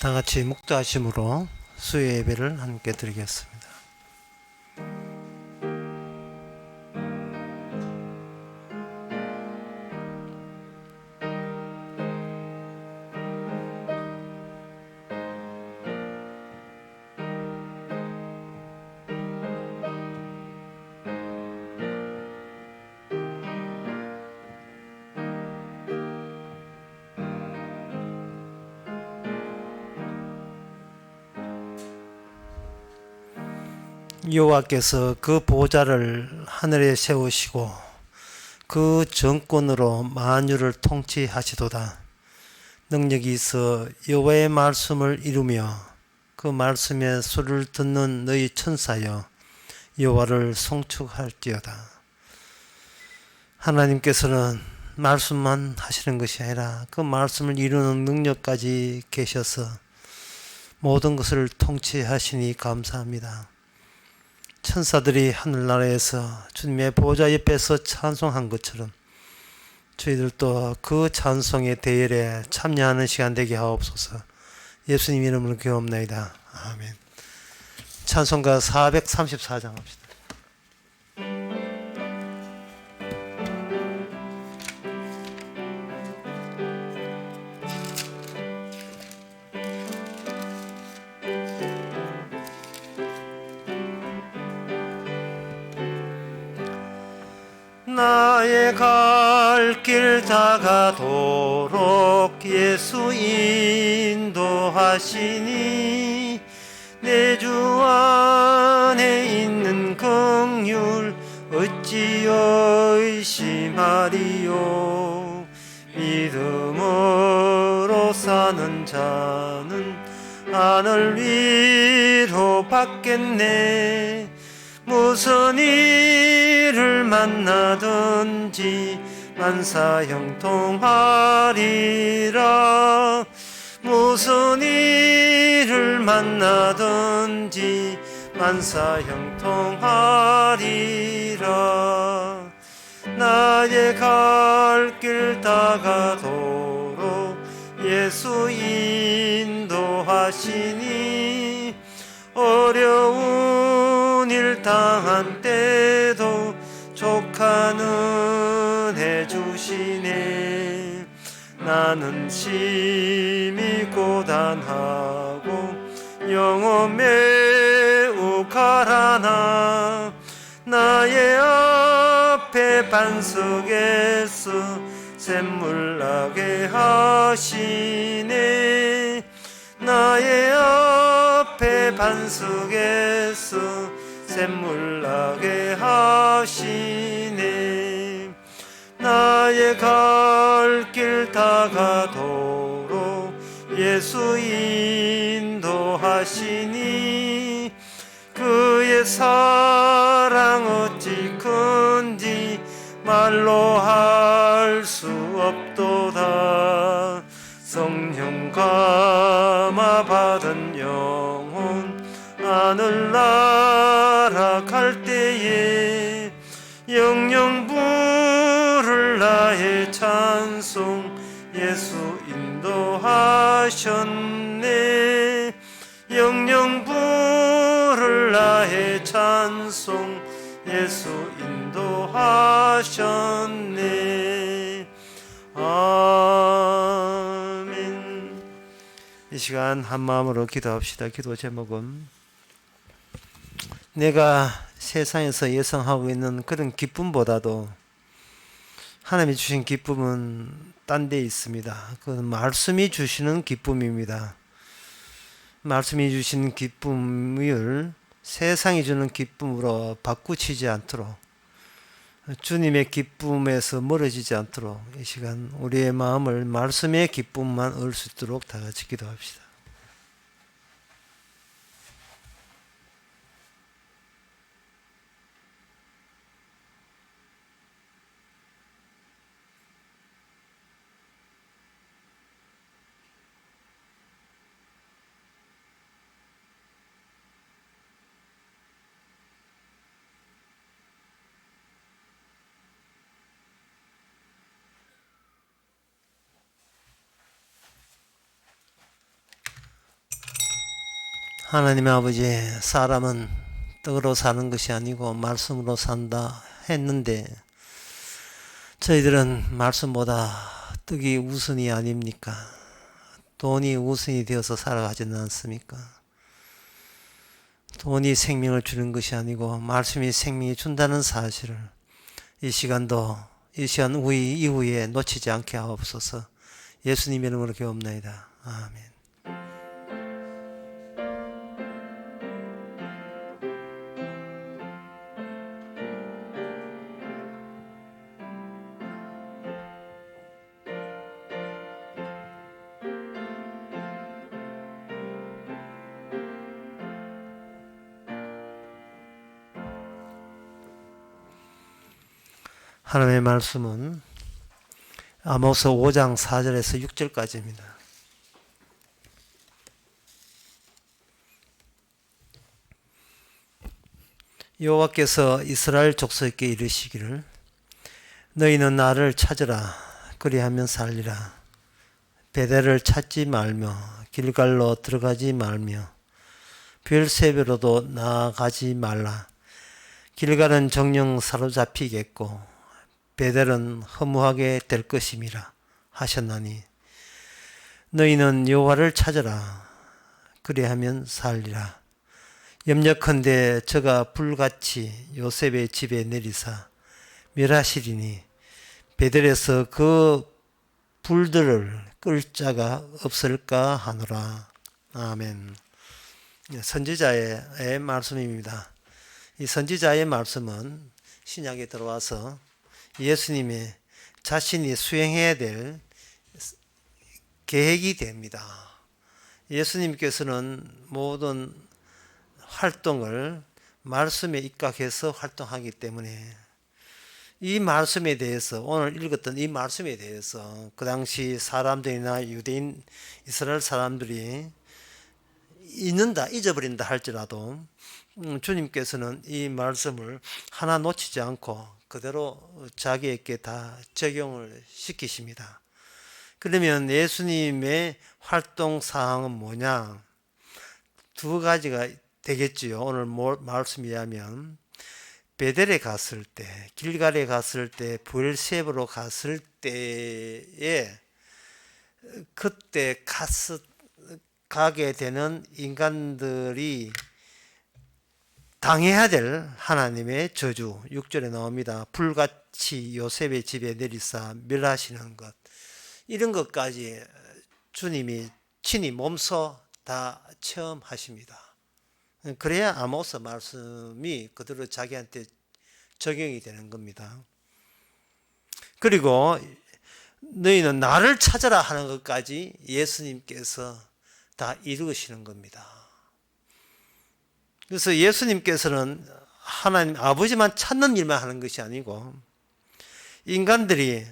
다 같이 묵도하심으로 수요 예배를 함께 드리겠습니다. 여호와께서 그 보좌를 하늘에 세우시고 그 정권으로 만유를 통치하시도다. 능력이 있어 여호와의 말씀을 이루며 그 말씀의 소리를 듣는 너희 천사여 여호와를 송축할지어다. 하나님께서는 말씀만 하시는 것이 아니라 그 말씀을 이루는 능력까지 계셔서 모든 것을 통치하시니 감사합니다. 천사들이 하늘나라에서 주님의 보좌 옆에서 찬송한 것처럼 저희들도 그 찬송의 대열에 참여하는 시간 되게 하옵소서. 예수님 이름으로 기도합나이다. 아멘. 찬송가 434장 합시다. 나의 갈 길 다가도록 예수 인도하시니 내 주 안에 있는 긍휼 어찌 의심하리요. 믿음으로 사는 자는 하늘 위로 받겠네. 무슨 일을 만나든지 만사형통하리라. 무슨 일을 만나든지 만사형통하리라. 나의 갈 길 다가도록 예수 인도하시니 어려운 일 당한 때도 족한 은혜 주시네. 나는 심히 고단하고 영혼 매우 가라나. 나의 앞에 반석에서 샘물 나게 하시네. 나의 앞에 반석에서 샘물 나게 하시네. 나의 갈 길 다가도록 예수 인도하시니 그의 사랑 어찌 큰지 말로 할 수 없도다. 성령 감화 받은 영혼 하늘나라 갈 때에 영영 부를 나의 찬송 예수 인도하셨네. 영영 부를 나의 찬송 예수 인도하셨네. 아멘. 이 시간 한 마음으로 기도합시다. 기도 제목은 내가 세상에서 예상하고 있는 그런 기쁨보다도 하나님이 주신 기쁨은 딴 데 있습니다. 그건 말씀이 주시는 기쁨입니다. 말씀이 주신 기쁨을 세상이 주는 기쁨으로 바꾸치지 않도록, 주님의 기쁨에서 멀어지지 않도록 이 시간 우리의 마음을 말씀의 기쁨만 얻을 수 있도록 다 같이 기도합시다. 하나님의 아버지, 사람은 떡으로 사는 것이 아니고 말씀으로 산다 했는데 저희들은 말씀보다 떡이 우선이 아닙니까? 돈이 우선이 되어서 살아가지는 않습니까? 돈이 생명을 주는 것이 아니고 말씀이 생명이 준다는 사실을 이 시간 이후에 놓치지 않게 하옵소서. 예수님 이름으로 기도합나이다. 아멘. 하나님의 말씀은 아모스 5장 4절에서 6절까지입니다. 여호와께서 이스라엘 족속에게 이르시기를 너희는 나를 찾으라 그리하면 살리라. 베델을 찾지 말며 길갈로 들어가지 말며 별세배로도 나아가지 말라. 길갈은 정령 사로잡히겠고 베델은 허무하게 될 것임이라 하셨나니 너희는 여호와를 찾으라 그리하면 살리라. 염려컨대 저가 불같이 요셉의 집에 내리사 멸하시리니 베델에서 그 불들을 끌 자가 없을까 하노라. 아멘. 선지자의 말씀입니다. 이 선지자의 말씀은 신약에 들어와서 예수님의 자신이 수행해야 될 계획이 됩니다. 예수님께서는 모든 활동을 말씀에 입각해서 활동하기 때문에 이 말씀에 대해서 오늘 읽었던 이 말씀에 대해서 그 당시 사람들이나 유대인 이스라엘 사람들이 잊어버린다 할지라도 주님께서는 이 말씀을 하나 놓치지 않고 그대로 자기에게 다 적용을 시키십니다. 그러면 예수님의 활동 사항은 뭐냐? 두 가지가 되겠지요. 오늘 말씀에 의하면 베델에 갔을 때, 길갈에 갔을 때, 브엘세바로 갔을 때에 그때 가게 되는 인간들이 당해야 될 하나님의 저주 6절에 나옵니다. 불같이 요셉의 집에 내리사 멸하시는 것, 이런 것까지 주님이 친히 몸소 다 체험하십니다. 그래야 아모스 말씀이 그대로 자기한테 적용이 되는 겁니다. 그리고 너희는 나를 찾아라 하는 것까지 예수님께서 다 이루시는 겁니다. 그래서 예수님께서는 하나님 아버지만 찾는 일만 하는 것이 아니고 인간들이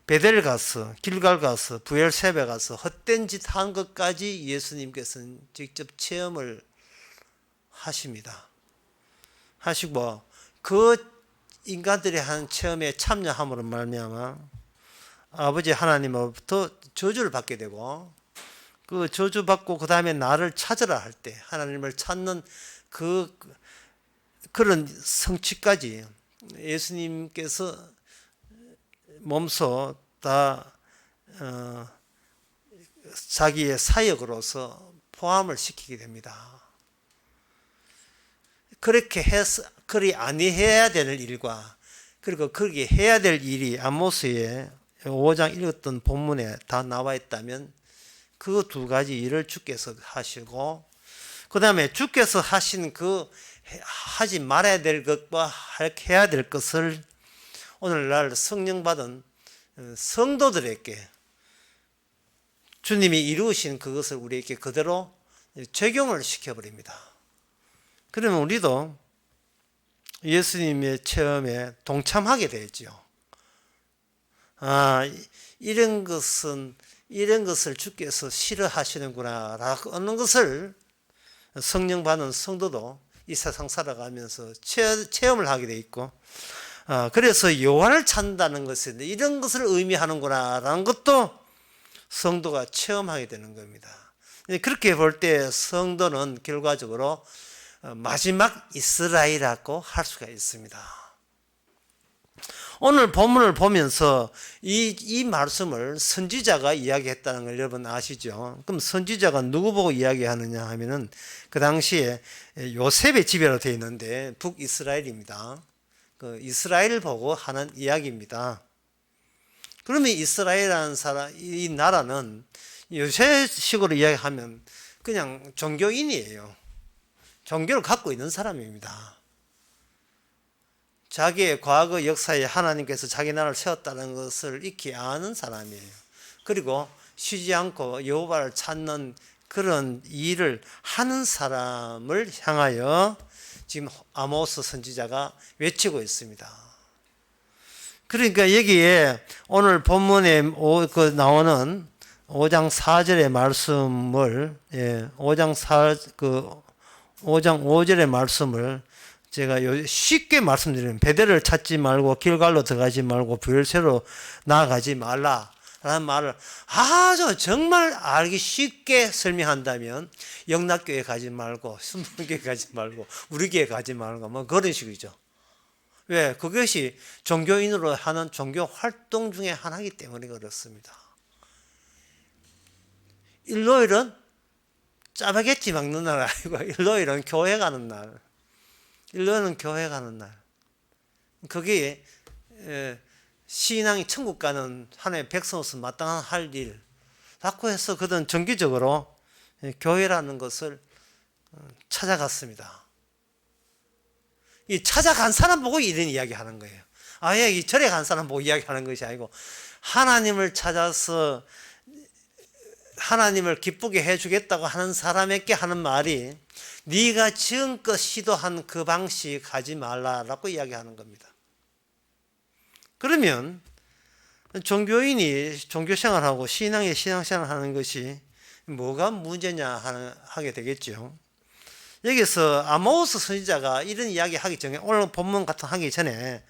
베델 가서 길갈 가서 브엘세베 가서 헛된 짓 한 것까지 예수님께서는 직접 체험을 하십니다. 하시고 그 인간들이 한 체험에 참여함으로 말미암아 아버지 하나님으로부터 저주를 받게 되고 그 저주받고 그 다음에 나를 찾으라 할 때 하나님을 찾는 그런 성취까지 예수님께서 몸소 다 자기의 사역으로서 포함을 시키게 됩니다. 그렇게 해서 그리 아니해야 되는 일과 그리고 그렇게 해야 될 일이 아모스의 5장 읽었던 본문에 다 나와 있다면 그 두 가지 일을 주께서 하시고 그 다음에 주께서 하신 그 하지 말아야 될 것과 해야 될 것을 오늘날 성령 받은 성도들에게 주님이 이루신 그것을 우리에게 그대로 적용을 시켜버립니다. 그러면 우리도 예수님의 체험에 동참하게 되죠. 아, 이런 것을 주께서 싫어하시는구나 라고 하는 것을 성령 받은 성도도 이 세상 살아가면서 체험을 하게 돼 있고, 그래서 여호와를 찾는다는 것은 이런 것을 의미하는구나 라는 것도 성도가 체험하게 되는 겁니다. 그렇게 볼 때 성도는 결과적으로 마지막 이스라엘이라고 할 수가 있습니다. 오늘 본문을 보면서 이 말씀을 선지자가 이야기했다는 걸 여러분 아시죠? 그럼 선지자가 누구 보고 이야기하느냐 하면은 그 당시에 요셉의 지배로 되어 있는데 북이스라엘입니다. 그 이스라엘을 보고 하는 이야기입니다. 그러면 이스라엘이라는 이 나라는 요새식으로 이야기하면 그냥 종교인이에요. 종교를 갖고 있는 사람입니다. 자기의 과거 역사에 하나님께서 자기 나라를 세웠다는 것을 익히 아는 사람이에요. 그리고 쉬지 않고 여호와를 찾는 그런 일을 하는 사람을 향하여 지금 아모스 선지자가 외치고 있습니다. 그러니까 여기에 오늘 본문에 나오는 5장 4절의 말씀을 5장 5절의 말씀을 제가 쉽게 말씀드리면 베델을 찾지 말고 길갈로 들어가지 말고 브엘세로 나아가지 말라라는 말을 아주 정말 알기 쉽게 설명한다면 영락교회 가지 말고 순복음교회 가지 말고 우리 교회 가지 말고 뭐 그런 식이죠. 왜? 그것이 종교인으로 하는 종교 활동 중에 하나이기 때문에 그렇습니다. 일요일은 짜파게티 먹는 날 아니고 일요일은 교회 가는 날. 일요일은 교회 가는 날. 그게 신앙이 천국 가는 하나님의 백성으로서 마땅한 할 일. 라고 해서 그들은 정기적으로 교회라는 것을 찾아갔습니다. 이 찾아간 사람 보고 이런 이야기 하는 거예요. 아예 이 절에 간 사람 보고 이야기하는 것이 아니고 하나님을 찾아서 하나님을 기쁘게 해주겠다고 하는 사람에게 하는 말이 네가 지금껏 시도한 그 방식 하지 말라라고 이야기하는 겁니다. 그러면 종교인이 종교생활하고 신앙의 신앙생활을 하는 것이 뭐가 문제냐 하게 되겠죠. 여기서 아모스 선지자가 이런 이야기 하기 전에 오늘 본문 같은 하기 전에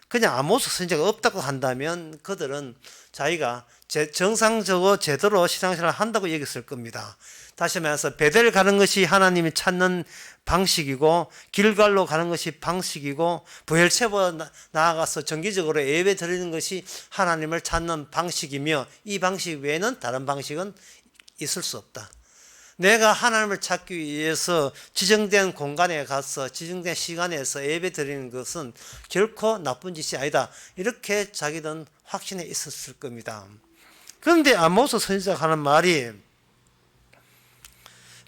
그냥 아모스 선지자가 없다고 한다면 그들은 자기가 정상적으로 제대로 신앙생활을 한다고 얘기했을 겁니다. 다시 말해서 베델 가는 것이 하나님이 찾는 방식이고 길갈로 가는 것이 방식이고 브엘세바 나아가서 정기적으로 예배 드리는 것이 하나님을 찾는 방식이며 이 방식 외에는 다른 방식은 있을 수 없다. 내가 하나님을 찾기 위해서 지정된 공간에 가서 지정된 시간에서 예배 드리는 것은 결코 나쁜 짓이 아니다. 이렇게 자기는 확신해 있었을 겁니다. 그런데 아모스 선지자가 하는 말이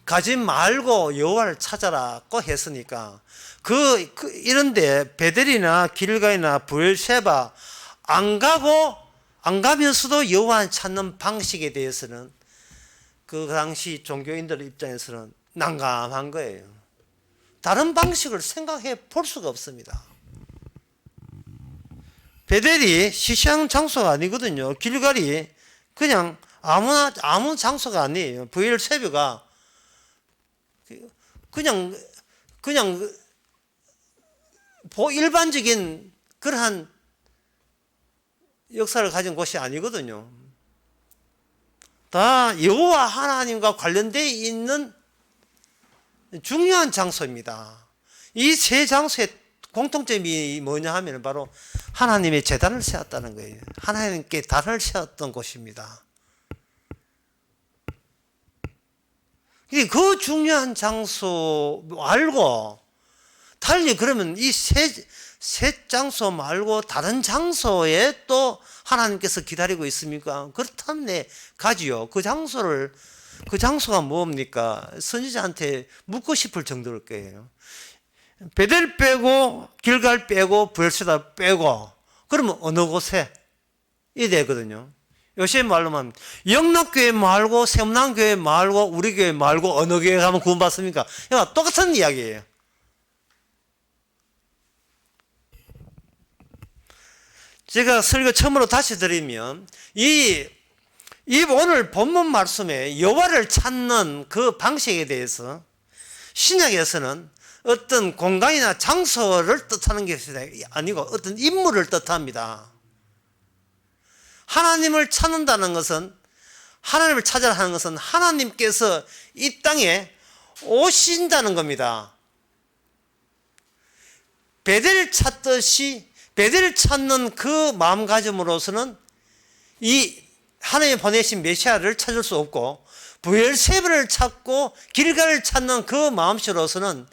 가지 말고 여호와를 찾아라고 했으니까 이런데 베델이나 길가이나 브엘세바 안 가면서도 여호와를 찾는 방식에 대해서는 그 당시 종교인들 입장에서는 난감한 거예요. 다른 방식을 생각해 볼 수가 없습니다. 베델이 시시한 장소가 아니거든요. 길갈이 그냥 아무 장소가 아니에요. 브엘세바가 그냥 일반적인 그러한 역사를 가진 곳이 아니거든요. 다 여호와 하나님과 관련되어 있는 중요한 장소입니다. 이 세 장소의 공통점이 뭐냐 하면 바로 하나님의 제단을 세웠다는 거예요. 하나님께 단을 세웠던 곳입니다. 그 중요한 장소 말고 달리 그러면 이 세 장소 말고 다른 장소에 또 하나님께서 기다리고 있습니까? 그렇다면 네, 가지요. 그 장소가 뭡니까? 선지자한테 묻고 싶을 정도일 거예요. 베델 빼고 길갈 빼고 브엘세바 빼고 그러면 어느 곳에? 이 되거든요. 요새 말로 하면 영락교회 말고 세문안교회 말고 우리 교회 말고 어느 교회 가면 구원받습니까? 그러니까 똑같은 이야기예요. 제가 설교 처음으로 다시 드리면 이 오늘 본문 말씀에 여호와를 찾는 그 방식에 대해서 신약에서는 어떤 공간이나 장소를 뜻하는 것이 아니고 어떤 인물을 뜻합니다. 하나님을 찾는다는 것은 하나님을 찾아라 하는 것은 하나님께서 이 땅에 오신다는 겁니다. 베델을 찾듯이 베델을 찾는 그 마음가짐으로서는 이 하나님이 보내신 메시아를 찾을 수 없고, 브엘세바를 찾고 길갈을 찾는 그 마음씨로서는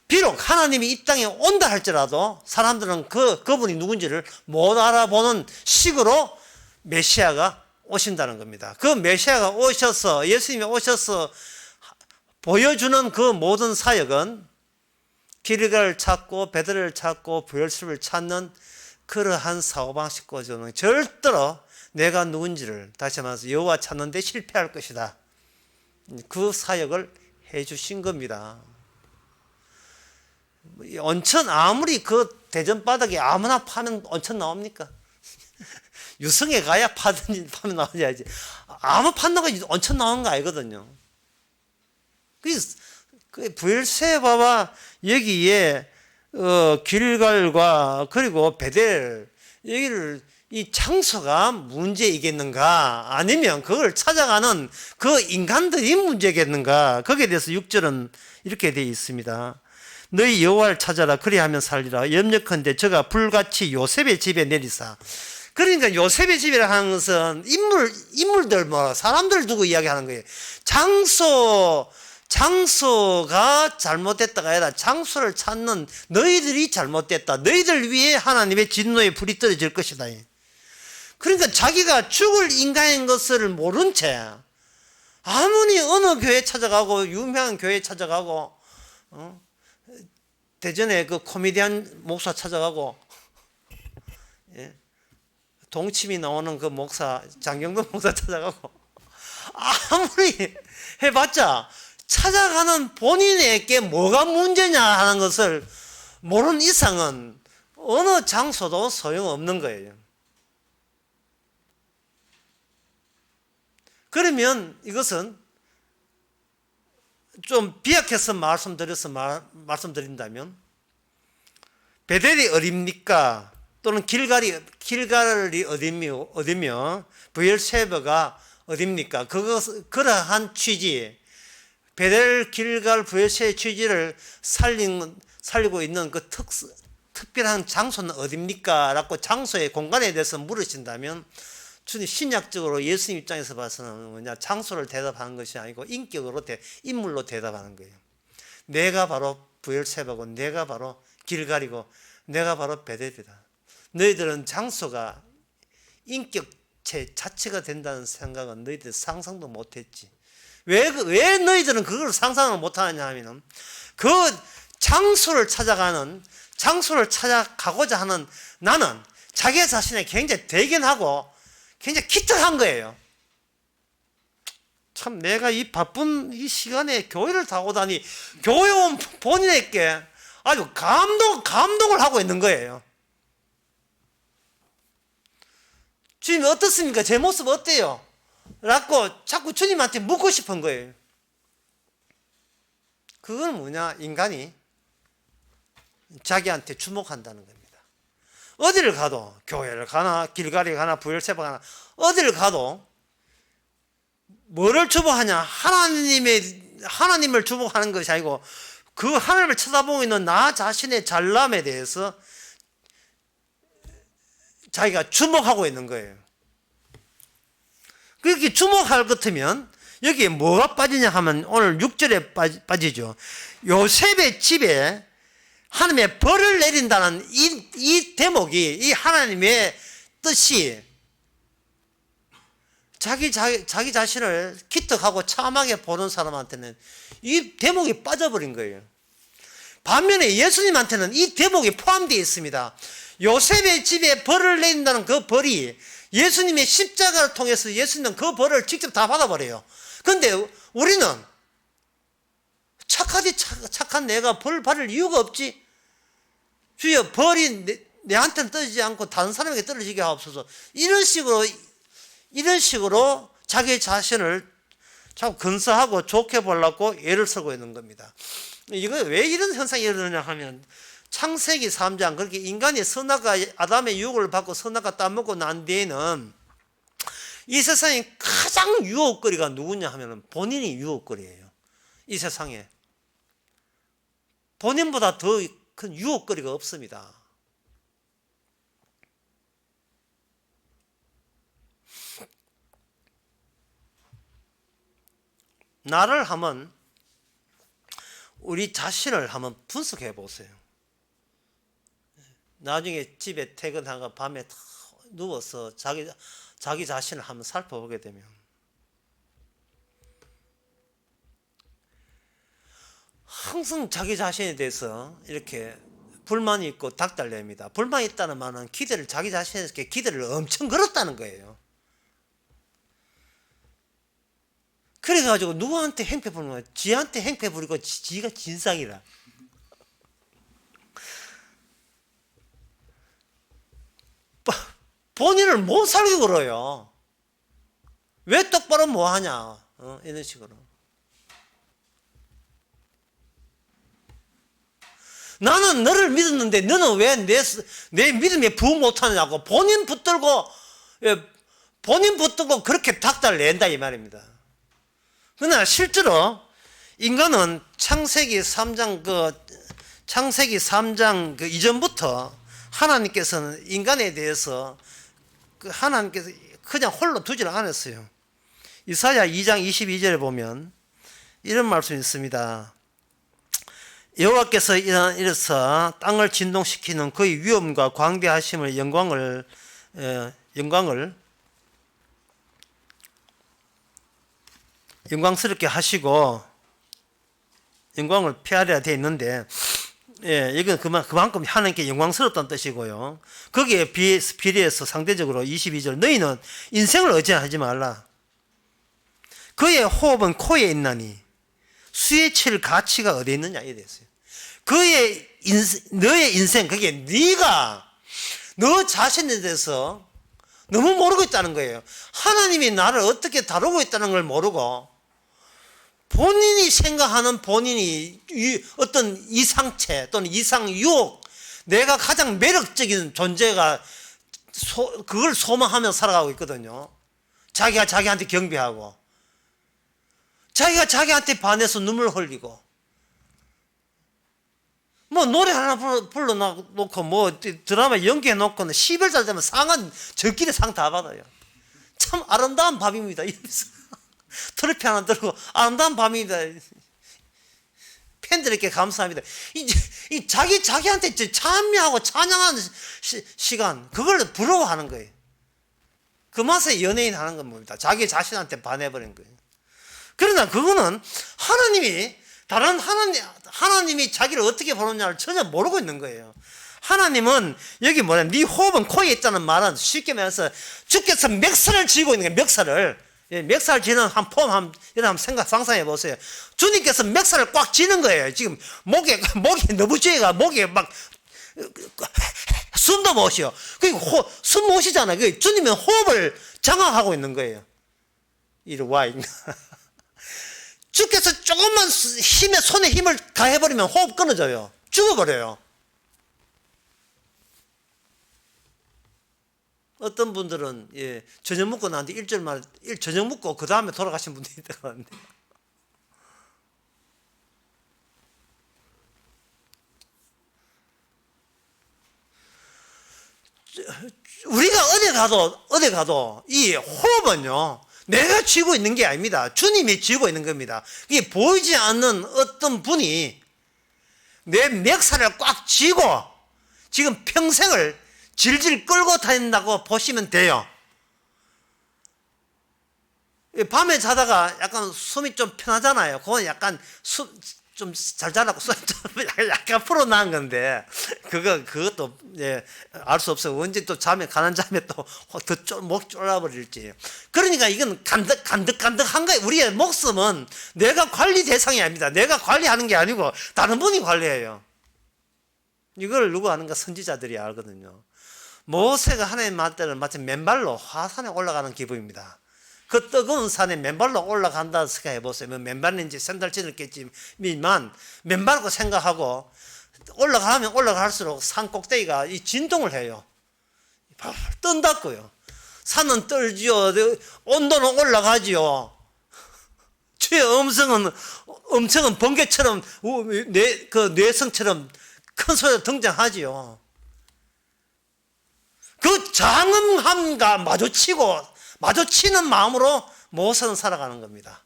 비록 하나님이 이 땅에 온다 할지라도 사람들은 그분이 누군지를 못 알아보는 식으로 메시아가 오신다는 겁니다. 그 메시아가 오셔서, 예수님이 오셔서 보여주는 그 모든 사역은 길갈을 찾고 베델을 찾고 브엘세바를 찾는 그러한 사고방식과는 절대로 내가 누군지를, 다시 말해서 여호와 찾는 데 실패할 것이다. 그 사역을 해 주신 겁니다. 온천 아무리 그 대전 바닥에 아무나 파면 온천 나옵니까? 유성에 가야 파면 나와야지. 아무 판다고 온천 나오는 거 아니거든요. 그 브엘세바와 여기에 길갈과 그리고 베델, 여기를 이 장소가 문제이겠는가, 아니면 그걸 찾아가는 그 인간들이 문제겠는가, 거기에 대해서 6절은 이렇게 되어 있습니다. 너희 여호와를 찾아라, 그리하면 살리라. 염려컨대 저가 불같이 요셉의 집에 내리사. 그러니까 요셉의 집이라 하는 것은 인물들, 사람들 두고 이야기하는 거예요. 장소가 잘못됐다가 아니라 장소를 찾는 너희들이 잘못됐다. 너희들 위해 하나님의 진노의 불이 떨어질 것이다. 그러니까 자기가 죽을 인간인 것을 모른 채 아무리 어느 교회 찾아가고 유명한 교회 찾아가고 대전에 그 코미디언 목사 찾아가고 동침이 나오는 그 목사 장경돈 목사 찾아가고 아무리 해봤자 찾아가는 본인에게 뭐가 문제냐 하는 것을 모르는 이상은 어느 장소도 소용없는 거예요. 그러면 이것은 좀 비약해서 말씀드린다면 베델이 어딥니까? 또는 길갈이 어디며 브엘세바가 어딥니까? 그러한 취지, 베델, 길갈, 브엘세바의 취지를 살리고 있는 그 특별한 장소는 어딥니까? 라고 장소의 공간에 대해서 물으신다면 주님 신약적으로 예수님 입장에서 봐서는 뭐냐, 장소를 대답하는 것이 아니고 인물로 대답하는 거예요. 내가 바로 브엘세바고 내가 바로 길갈이고 내가 바로 베델이다. 너희들은 장소가 인격체 자체가 된다는 생각은 너희들 상상도 못했지. 왜 너희들은 그걸 상상을 못하느냐 하면 그 장소를 찾아가고자 하는 나는 자기 자신에 굉장히 대견하고 굉장히 기특한 거예요. 참 내가 이 바쁜 이 시간에 교회를 타고 다니 교회 온 본인에게 아주 감동을 하고 있는 거예요. 주님 어떻습니까? 제 모습 어때요? 라고 자꾸 주님한테 묻고 싶은 거예요. 그건 뭐냐? 인간이 자기한테 주목한다는 겁니다. 어디를 가도, 교회를 가나 길갈이 가나 브엘세바 가나 어디를 가도 뭐를 주목하냐? 하나님을 주목하는 것이 아니고 그 하나님을 쳐다보고 있는 나 자신의 잘남에 대해서 자기가 주목하고 있는 거예요. 그렇게 주목할 것 같으면 여기에 뭐가 빠지냐 하면 오늘 6절에 빠지죠. 요셉의 집에 하나님의 벌을 내린다는 이 대목이, 이 하나님의 뜻이 자기 자신을 기특하고 참하게 보는 사람한테는 이 대목이 빠져버린 거예요. 반면에 예수님한테는 이 대목이 포함되어 있습니다. 요셉의 집에 벌을 내린다는 그 벌이 예수님의 십자가를 통해서 예수님은 그 벌을 직접 다 받아버려요. 그런데 우리는 착한 내가 벌 받을 이유가 없지. 주여 벌이 내한테는 떨어지지 않고 다른 사람에게 떨어지게 하옵소서. 이런 식으로 자기 자신을 자꾸 근사하고 좋게 보려고 애를 쓰고 있는 겁니다. 이거 왜 이런 현상이 일어나냐 하면 창세기 3장 그렇게 인간이 아담의 유혹을 받고 선악과 따먹고 난 뒤에는 이 세상에 가장 유혹거리가 누구냐 하면 본인이 유혹거리예요. 이 세상에 본인보다 더 큰 유혹거리가 없습니다. 나를 한번, 우리 자신을 한번 분석해 보세요. 나중에 집에 퇴근하고 밤에 누워서 자기 자신을 한번 살펴보게 되면 항상 자기 자신에 대해서 이렇게 불만이 있고 닥달냅니다. 불만이 있다는 말은 기대를, 자기 자신에게 기대를 엄청 걸었다는 거예요. 그래가지고 누구한테 행패 부리는 거예요? 지한테 행패 부리고 지가 진상이라. 본인을 못 살게 걸어요. 왜 똑바로 뭐 하냐, 이런 식으로. 나는 너를 믿었는데 너는 왜 내 믿음에 부응 못하느냐고 본인 붙들고 그렇게 닥달을 낸다 이 말입니다. 그러나 실제로 인간은 창세기 3장 그 이전부터 하나님께서는 인간에 대해서 하나님께서 그냥 홀로 두지를 않았어요. 이사야 2장 22절에 보면 이런 말씀이 있습니다. 여호와께서 이래서 땅을 진동시키는 그의 위엄과 광대하심을 영광스럽게 하시고 영광을 피하려 되어 있는데, 이건 그만큼 하나님께 영광스럽다는 뜻이고요. 거기에 비례해서 상대적으로 22절, 너희는 인생을 의지하지 말라. 그의 호흡은 코에 있나니 수에 칠 가치가 어디 있느냐 이래 됐어요. 너의 인생, 그게 네가 너 자신에 대해서 너무 모르고 있다는 거예요. 하나님이 나를 어떻게 다루고 있다는 걸 모르고 본인이 생각하는 본인이 어떤 이상체 또는 이상 유혹, 내가 가장 매력적인 존재가 그걸 소망하며 살아가고 있거든요. 자기가 자기한테 경배하고 자기가 자기한테 반해서 눈물 흘리고 뭐 노래 하나 불러놓고 뭐 드라마 연기해 놓고는 10일 되면 상은 저끼리 상 다 받아요. 참 아름다운 밤입니다. 이러면서 트로피 하나 들고 아름다운 밤입니다. 팬들에게 감사합니다. 자기한테 찬미하고 찬양하는 시간, 그걸 부러워하는 거예요. 그 맛에 연예인 하는 건 뭡니까? 자기 자신한테 반해버린 거예요. 그러나 그거는 하나님이 자기를 어떻게 보느냐를 전혀 모르고 있는 거예요. 하나님은 여기 뭐냐, 네 호흡은 코에 있다는 말은 쉽게 말해서 주께서 멱살을 쥐고 있는 거예요. 멱살 쥐는 한 폼 한번 상상해 보세요. 주님께서 멱살을 꽉 쥐는 거예요. 지금 목이 너무 쥐가 목에 막 숨도 못 쉬어. 그리고 숨 못 쉬잖아요. 주님은 호흡을 장악하고 있는 거예요. 이리 와 인가. 주께서 조금만 손에 힘을 가해버리면 호흡 끊어져요. 죽어버려요. 어떤 분들은 저녁 먹고 나한테 일주일 저녁 먹고 그 다음에 돌아가신 분들이 있다고 하는데, 우리가 어디 가도 이 호흡은요 내가 쥐고 있는 게 아닙니다. 주님이 쥐고 있는 겁니다. 이게 보이지 않는 어떤 분이 내 멱살을 꽉 쥐고 지금 평생을 질질 끌고 다닌다고 보시면 돼요. 밤에 자다가 약간 숨이 좀 편하잖아요. 그건 약간 좀 잘 자라고 좀 약간 풀어나은 건데 그것도 알 수 없어요. 언제 또 가난 잠에 또 더 목 졸라버릴지. 그러니까 이건 간득한 거예요. 우리의 목숨은 내가 관리 대상이 아닙니다. 내가 관리하는 게 아니고 다른 분이 관리해요. 이걸 누구 아는가? 선지자들이 알거든요. 모세가 하나님 만때는 마치 맨발로 화산에 올라가는 기분입니다. 그 뜨거운 산에 맨발로 올라간다 생각해 보세요. 맨발인지 샌들 신었겠지만 맨발로 생각하고 올라가면 올라갈수록 산 꼭대기가 이 진동을 해요. 뜬다고요. 산은 떨지요. 온도는 올라가지요. 주의 음성은 번개처럼 뇌성처럼 큰 소리로 등장하지요. 그 장엄함과 마주치는 마음으로 모세는 살아가는 겁니다.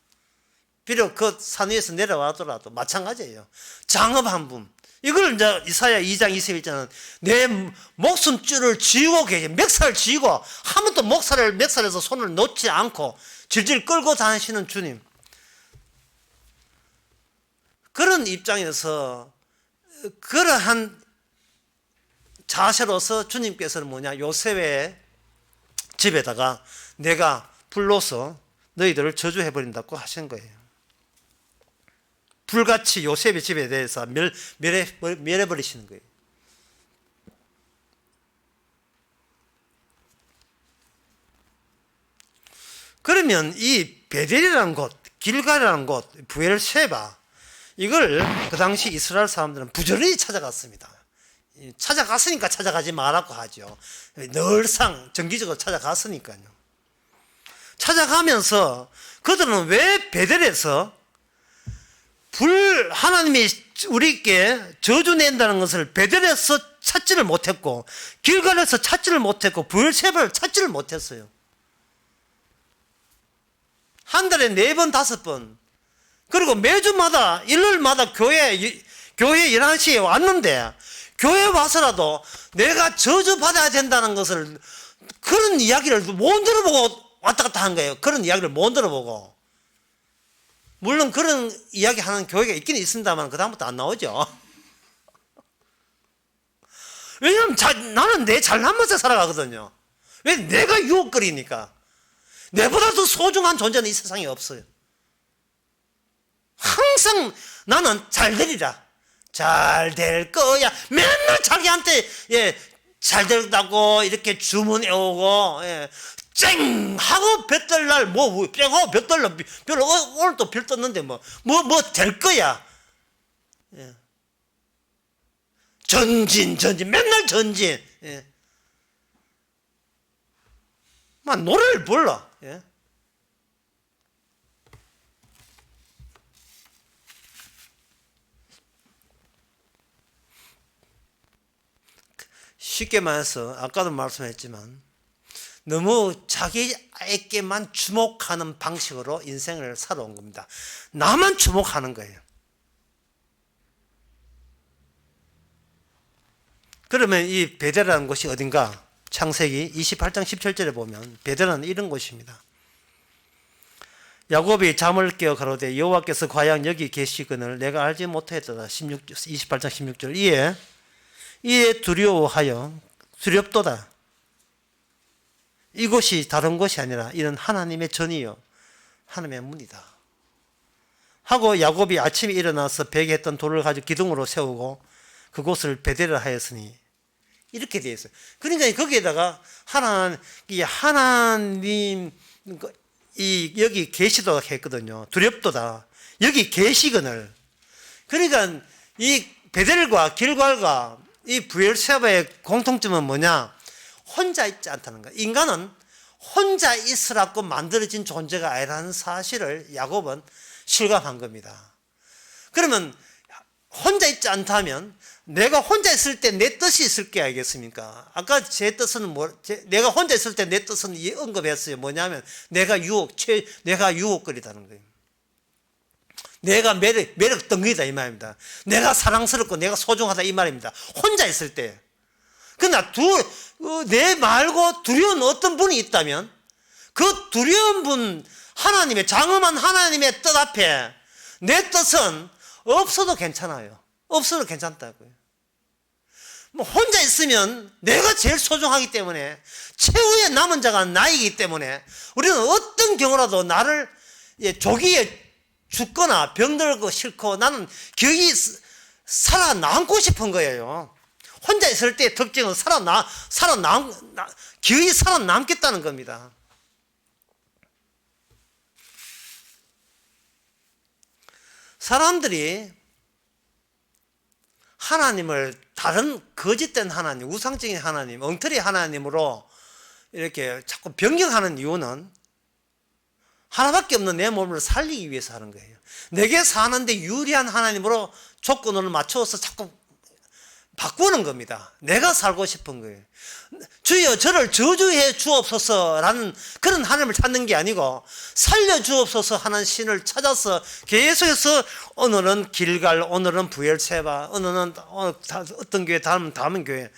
비록 그 산 위에서 내려와더라도 마찬가지예요. 장엄한 분. 이걸 이제 이사야 2장 21절은 내 목숨줄을 쥐고 계신, 멱살을 쥐고 한 번도 멱살에서 손을 놓지 않고 질질 끌고 다니시는 주님. 그런 입장에서 그러한 자세로서 주님께서는 뭐냐, 요셉의 집에다가 내가 불러서 너희들을 저주해버린다고 하신 거예요. 불같이 요셉의 집에 대해서 멸해버리시는 거예요. 그러면 이 베델이라는 곳, 길갈이라는 곳, 브엘셰바, 이걸 그 당시 이스라엘 사람들은 부지런히 찾아갔습니다. 찾아갔으니까 찾아가지 말라고 하죠. 늘상 정기적으로 찾아갔으니까요. 찾아가면서 그들은 왜 베델에서 하나님이 우리께 저주 낸다는 것을 베델에서 찾지를 못했고, 길갈에서 찾지를 못했고, 브엘셰바를 찾지를 못했어요. 한 달에 4번, 5번, 그리고 매주마다, 일요일마다 교회 11시에 왔는데, 교회 와서라도 내가 저주받아야 된다는 것을, 그런 이야기를 못 들어보고 왔다 갔다 한 거예요. 그런 이야기를 못 들어보고. 물론 그런 이야기 하는 교회가 있긴 있습니다만 그다음부터 안 나오죠. 왜냐하면 나는 내 잘난 맛에 살아가거든요. 왜? 내가 유혹거리니까. 내보다 더 소중한 존재는 이 세상에 없어요. 항상 나는 잘 되리라, 잘 될 거야, 맨날 자기한테 잘 된다고 이렇게 주문해 오고, 쨍! 하고 별 뜰 날, 쨍! 하고 별 뜰 날, 오늘 또 별 떴는데 될 거야. 전진, 맨날 전진. 막 노래를 불러. 쉽게 말해서, 아까도 말씀했지만, 너무 자기에게만 주목하는 방식으로 인생을 살아온 겁니다. 나만 주목하는 거예요. 그러면 이 베델이라는 곳이 어딘가? 창세기 28장 17절에 보면 베델은 이런 곳입니다. 야곱이 잠을 깨어 가로되 여호와께서 과연 여기 계시거늘 내가 알지 못하였도다. 28장 16절. 이에 두렵도다. 이곳이 다른 것이 아니라 이는 하나님의 전이요 하나님의 문이다 하고, 야곱이 아침에 일어나서 베개 했던 돌을 가지고 기둥으로 세우고 그곳을 베델을 하였으니, 이렇게 되어 있어요. 그러니까 거기에다가 하나님 여기 계시도다 했거든요. 두렵도다, 여기 계시거늘. 그러니까 이 베델과 길갈과 이 브엘셰바의 공통점은 뭐냐? 혼자 있지 않다는 거야. 인간은 혼자 있으라고 만들어진 존재가 아니라는 사실을 야곱은 실감한 겁니다. 그러면 혼자 있지 않다면 내가 혼자 있을 때 내 뜻이 있을 게 알겠습니까? 아까 제 뜻은 내가 혼자 있을 때 내 뜻은 언급했어요. 뭐냐면 내가 유혹거리다는 거예요. 내가 매력 덩어리다 이 말입니다. 내가 사랑스럽고 내가 소중하다 이 말입니다. 혼자 있을 때. 그러나 내 말고 두려운 어떤 분이 있다면 그 두려운 분, 장엄한 하나님의 뜻 앞에 내 뜻은 없어도 괜찮아요. 없어도 괜찮다고요. 혼자 있으면 내가 제일 소중하기 때문에, 최후의 남은 자가 나이기 때문에 우리는 어떤 경우라도 나를 조기에 죽거나 병들고 싫고 나는 거기 살아남고 싶은 거예요. 혼자 있을 때의 특징은 기어이 살아남겠다는 겁니다. 사람들이 하나님을 다른 거짓된 하나님, 우상적인 하나님, 엉터리 하나님으로 이렇게 자꾸 변경하는 이유는 하나밖에 없는 내 몸을 살리기 위해서 하는 거예요. 내게 사는데 유리한 하나님으로 조건을 맞춰서 자꾸 바꾸는 겁니다. 내가 살고 싶은 거예요. 주여 저를 저주해 주옵소서라는 그런 하나님을 찾는 게 아니고 살려 주옵소서 하는 신을 찾아서 계속해서 오늘은 길갈, 오늘은 부엘세바, 오늘은 어떤 교회, 다음은 교회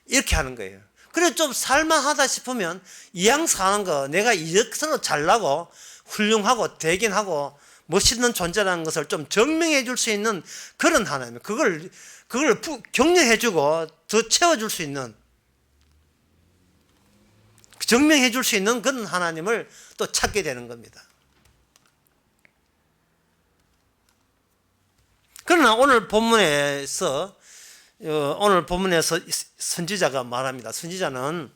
이렇게 하는 거예요. 그래서 좀 살만하다 싶으면 이왕 사는 거 내가 이렇게로 잘나고 훌륭하고 대견하고 멋있는 존재라는 것을 좀 증명해 줄 수 있는 그런 하나님, 그걸 격려해 주고 더 채워줄 수 있는, 증명해 줄 수 있는 그런 하나님을 또 찾게 되는 겁니다. 그러나 오늘 본문에서 선지자가 말합니다. 선지자는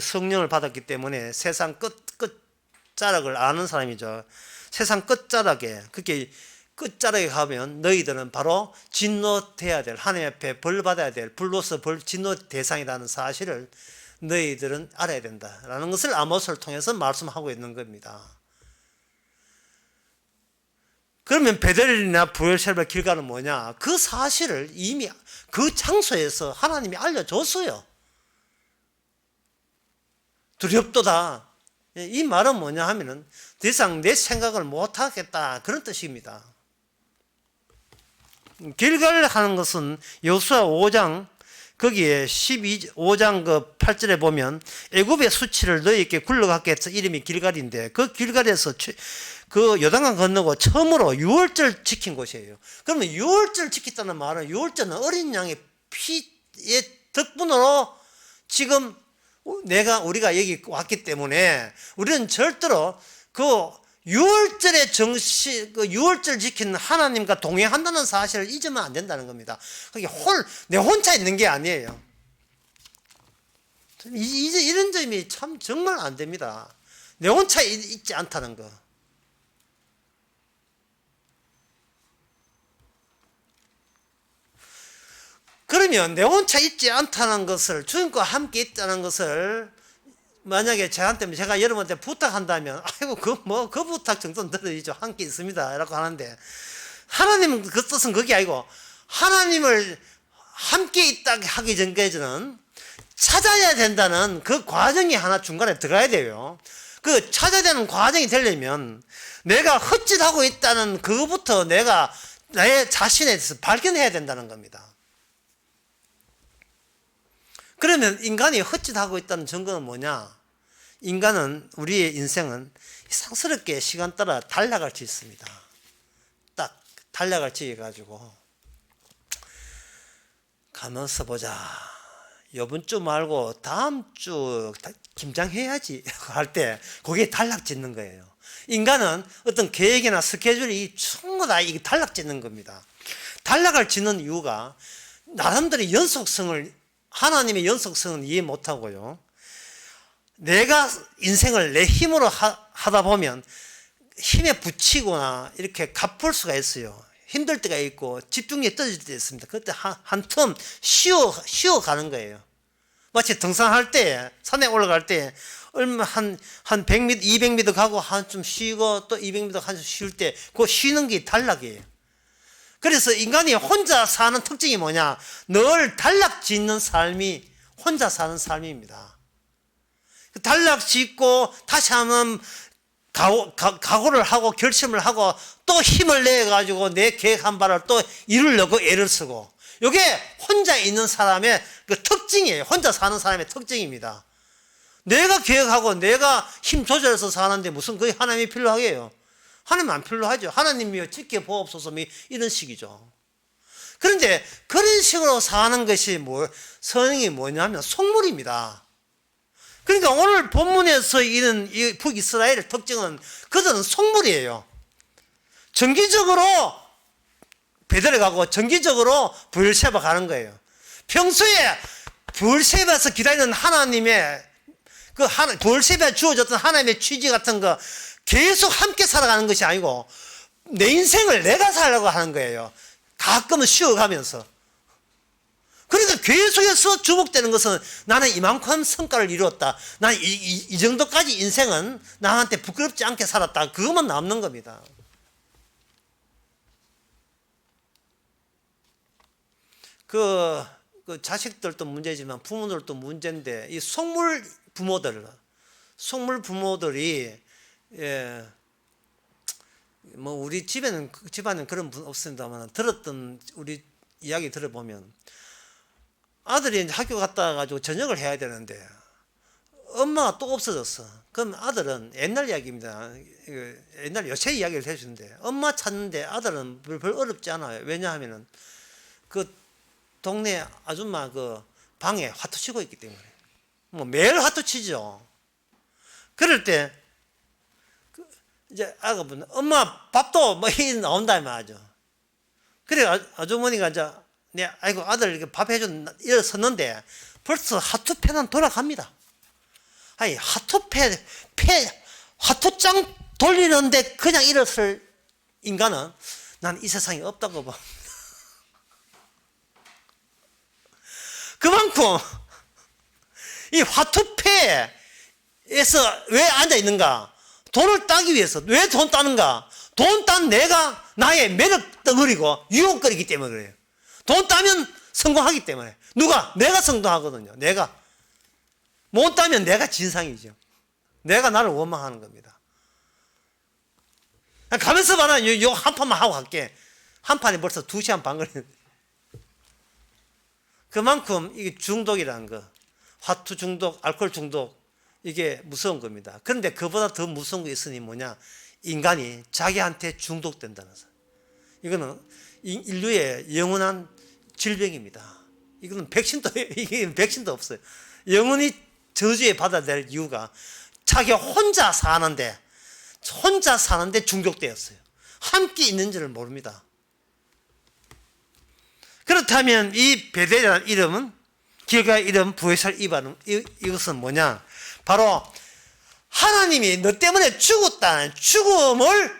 성령을 받았기 때문에 세상 끝자락을 아는 사람이죠. 세상 끝자락에, 그렇게 끝자락에 가면 너희들은 바로 진노돼야 될, 하나님 앞에 벌 받아야 될, 불로서 진노 대상이라는 사실을 너희들은 알아야 된다라는 것을 아모스를 통해서 말씀하고 있는 겁니다. 그러면 베델이나 부엘세바 길가는 뭐냐? 그 사실을 이미 그 장소에서 하나님이 알려줬어요. 두렵도다. 이 말은 뭐냐 하면은 더 이상 내 생각을 못하겠다, 그런 뜻입니다. 길갈 하는 것은 여호수아 5장 거기에 5장 그 8절에 보면 애굽의 수치를 너희에게 굴러가게 해서 이름이 길갈인데, 그 길갈에서 그 요단강 건너고 처음으로 유월절 지킨 곳이에요. 그러면 유월절 지켰다는 말은, 유월절은 어린 양의 피의 덕분으로 지금 우리가 여기 왔기 때문에 우리는 절대로 그 유월절의 그 유월절 지키는 하나님과 동행한다는 사실을 잊으면 안 된다는 겁니다. 그게 내 혼자 있는 게 아니에요. 이제 이런 점이 참 정말 안 됩니다. 내 혼자 있지 않다는 거. 그러면 내 혼자 있지 않다는 것을, 주님과 함께 있다는 것을 만약에 제가 여러분한테 부탁한다면, 아이고, 그 부탁 정도는 드리죠. 함께 있습니다. 라고 하는데, 하나님 그 뜻은 그게 아니고, 하나님을 함께 있다 하기 전까지는 찾아야 된다는 그 과정이 하나 중간에 들어가야 돼요. 그 찾아야 되는 과정이 되려면, 내가 헛짓하고 있다는 그거부터 내가 내 자신에 대해서 발견해야 된다는 겁니다. 그러면 인간이 헛짓하고 있다는 증거는 뭐냐? 인간은, 우리의 인생은 이상스럽게 시간 따라 달려갈 수 있습니다. 딱 달려갈 수 해가지고 가면서 보자, 이번 주 말고 다음 주 김장해야지 할 때 그게 단락짓는 거예요. 인간은 어떤 계획이나 스케줄이 전부 다 이게 단락짓는 겁니다. 단락을 짓는 이유가 나름대로 하나님의 연속성은 이해 못하고요, 내가 인생을 내 힘으로 하다 보면 힘에 부치거나 이렇게 갚을 수가 있어요. 힘들 때가 있고 집중력이 떨어질 때가 있습니다. 그때 한 텀 쉬어가는 거예요. 마치 등산할 때, 산에 올라갈 때 얼마 한 100m, 200m 가고 한좀 쉬고 또 200m 한좀 쉴 때 그 쉬는 게 단락이에요. 그래서 인간이 혼자 사는 특징이 뭐냐? 늘 단락 짓는 삶이 혼자 사는 삶입니다. 단락 짓고 다시 한번 각오를 하고 결심을 하고 또 힘을 내가지고 내 계획한 바를 또 이루려고 애를 쓰고, 이게 혼자 있는 사람의 그 특징이에요. 혼자 사는 사람의 특징입니다. 내가 계획하고 내가 힘 조절해서 사는데 무슨 거의 하나님이 필요하게요? 하나님 안 필요하죠. 하나님이여 지켜보옵소서, 이런 식이죠. 그런데 그런 식으로 사는 것이 성경이 뭐냐면 속물입니다. 그러니까 오늘 본문에서 이런 이 북이스라엘의 특징은 그들은 속물이에요. 정기적으로 베델에 가고 정기적으로 부엘세바 가는 거예요. 평소에 부엘세바에서 기다리는 하나님의 부엘세바에 주어졌던 하나님의 취지 같은 거 계속 함께 살아가는 것이 아니고 내 인생을 내가 살려고 하는 거예요. 가끔은 쉬어가면서. 그러니까 계속해서 주목되는 것은 나는 이만큼 성과를 이루었다. 나는 이 정도까지 인생은 나한테 부끄럽지 않게 살았다. 그것만 남는 겁니다. 그 자식들도 문제지만 부모들도 문제인데, 이 속물 부모들이, 예, 뭐 우리 집안은 그런 분 없습니다만, 들었던 우리 이야기 들어보면, 아들이 이제 학교 갔다 가지고 저녁을 해야 되는데 엄마가 또 없어졌어. 그럼 아들은, 옛날 이야기입니다. 옛날 요새 이야기를 해주는데, 엄마 찾는데 아들은 별 어렵지 않아요. 왜냐하면은 그 동네 아줌마 그 방에 화투 치고 있기 때문에, 뭐 매일 화투 치죠. 그럴 때 이제 아가분, 엄마 밥도 뭐 나온다 말이죠. 그래 아주머니가 이제, 아이고 아들 이렇게 밥 해줘 일어섰는데 벌써 화투패는 돌아갑니다. 아니 화투장 돌리는데 그냥 일어설 인간은 난 이 세상에 없다고 봐. 그만큼 이 화투패에서 왜 앉아 있는가? 돈을 따기 위해서. 왜 돈 따는가? 돈 딴 내가 나의 매력 덩어리고 유혹거리기 때문에 그래요. 돈 따면 성공하기 때문에. 누가? 내가 성공하거든요. 내가. 못 따면 내가 진상이죠. 내가 나를 원망하는 겁니다. 가면서 봐라. 요 한 판만 하고 갈게. 한 판이 벌써 2시간 반 걸리는데. 그만큼 이게 중독이라는 거, 화투 중독, 알코올 중독, 이게 무서운 겁니다. 그런데 그보다 더 무서운 게 있으니 뭐냐? 인간이 자기한테 중독된다는 거. 이거는 인류의 영원한 질병입니다. 이거는 백신도 없어요. 영원히 저주에 받아들일 이유가 자기 혼자 사는데 중독되었어요. 함께 있는지를 모릅니다. 그렇다면 이 베델이라는 이름은, 길가의 이름 부에살 이바는, 이것은 뭐냐? 바로 하나님이 너 때문에 죽었다는 죽음을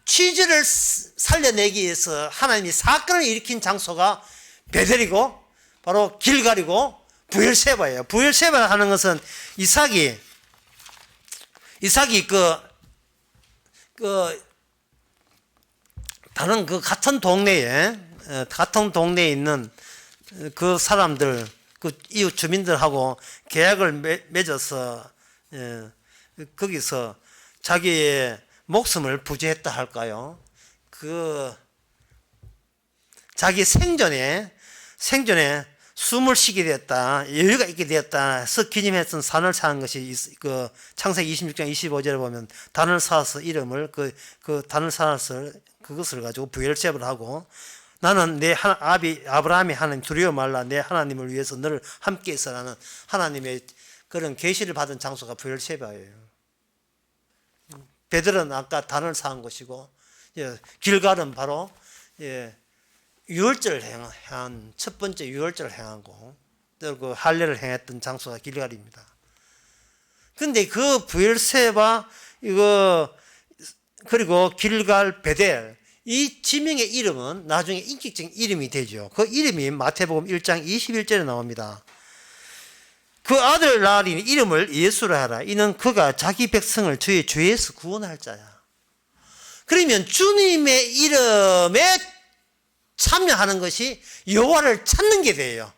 취지를 살려내기 위해서 하나님이 사건을 일으킨 장소가 베델이고, 바로 길갈이고 부엘세바예요. 부엘세바 하는 것은 이삭이 다른 같은 동네에 있는 그 사람들, 그 이웃 주민들하고 계약을 맺어서 거기서 자기의 목숨을 부지했다 할까요? 자기 생전에 숨을 쉬게 되었다, 여유가 있게 되었다 해서 기념했던 산을 사는 것이 창세기 26장 25절에 보면 단을 사서 이름을 그 단을 사서 그것을 가지고 부엘세바를 하고, 나는 내 아브라함이 하나님 두려워 말라, 내 하나님을 위해서 너를 함께 있어라는 하나님의 그런 계시를 받은 장소가 부엘세바예요. 베델은 아까 단을 쌓은 곳이고, 길갈은 바로 유월절을 행한 첫 번째 유월절을 행하고 그 할례를 행했던 장소가 길갈입니다. 그런데 그 부엘세바 그리고 길갈, 베델, 이 지명의 이름은 나중에 인격적인 이름이 되죠. 그 이름이 마태복음 1장 21절에 나옵니다. 그 아들 낳으리니 이름을 예수라 하라. 이는 그가 자기 백성을 저희 죄에서 구원할 자야. 그러면 주님의 이름에 참여하는 것이 여호와를 찾는 게 돼요.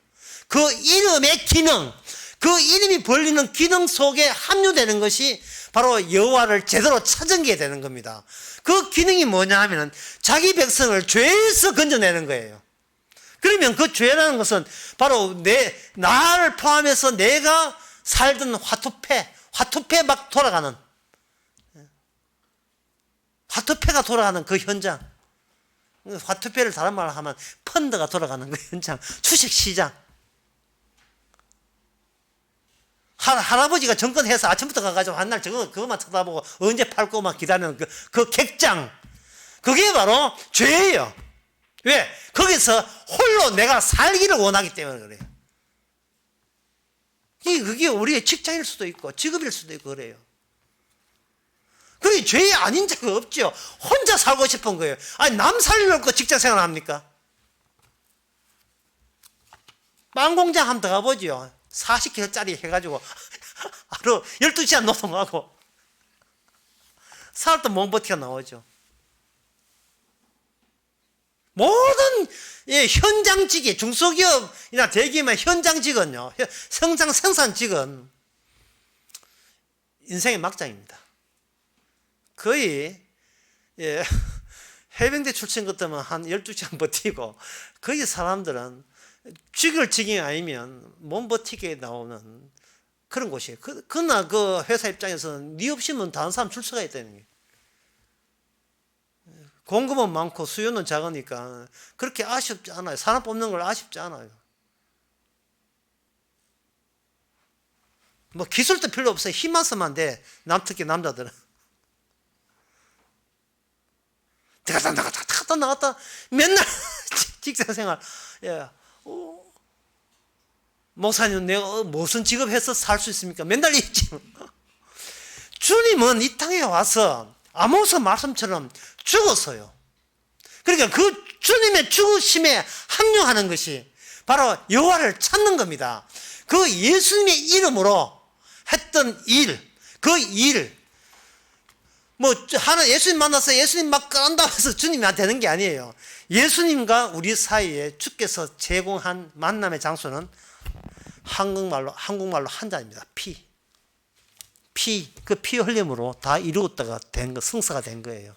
그 이름의 기능, 그 이름이 벌리는 기능 속에 합류되는 것이 바로 여호와를 제대로 찾은 게 되는 겁니다. 그 기능이 뭐냐 하면은 자기 백성을 죄에서 건져내는 거예요. 그러면 그 죄라는 것은 바로 나를 포함해서 내가 살던 화투패 막 돌아가는, 화투패가 돌아가는 그 현장, 화투패를 다른 말로 하면 펀드가 돌아가는 그 현장, 주식시장. 할아버지가 정권해서 아침부터 가가지고 한날 그것만 쳐다보고 언제 팔고 막 기다리는 그 객장. 그게 바로 죄예요. 왜? 거기서 홀로 내가 살기를 원하기 때문에 그래요. 그게 우리의 직장일 수도 있고 직업일 수도 있고 그래요. 그게 죄 아닌 자가 없죠. 혼자 살고 싶은 거예요. 아니, 남 살려놓고 직장 생활 합니까? 빵 공장 한번 더 가보죠. 40kg짜리 해가지고 하루 12시간 노동하고 살도 못 버티고 나오죠. 모든 현장직이 중소기업이나 대기업의 현장직은요, 생산직은 인생의 막장입니다. 거의 해병대 출신 같으면 한 12시간 버티고, 거기 사람들은 죽을 지경이 아니면 못 버티게 나오는 그런 곳이에요. 그러나 그 회사 입장에서는 네 없이면 다른 사람 줄 수가 있다는 거예요. 공급은 많고 수요는 작으니까 그렇게 아쉽지 않아요. 사람 뽑는 걸 아쉽지 않아요. 뭐 기술도 필요 없어요. 힘만 쓰면 돼. 특히 남자들은. 들어갔다 나갔다 맨날 직장 생활. 목사님 내가 무슨 직업 해서 살 수 있습니까? 맨날 있지. 주님은 이 땅에 와서 아모스 말씀처럼 죽었어요. 그러니까 그 주님의 죽으심에 합류하는 것이 바로 여호와를 찾는 겁니다. 그 예수님의 이름으로 했던 일, 그 일, 예수님 만나서 예수님 막 끌어간다고 해서 주님이 되는 게 아니에요. 예수님과 우리 사이에 주께서 제공한 만남의 장소는 한국말로 한 잔입니다. 그 피 흘림으로 다 이루었다가 성사가 된 거예요.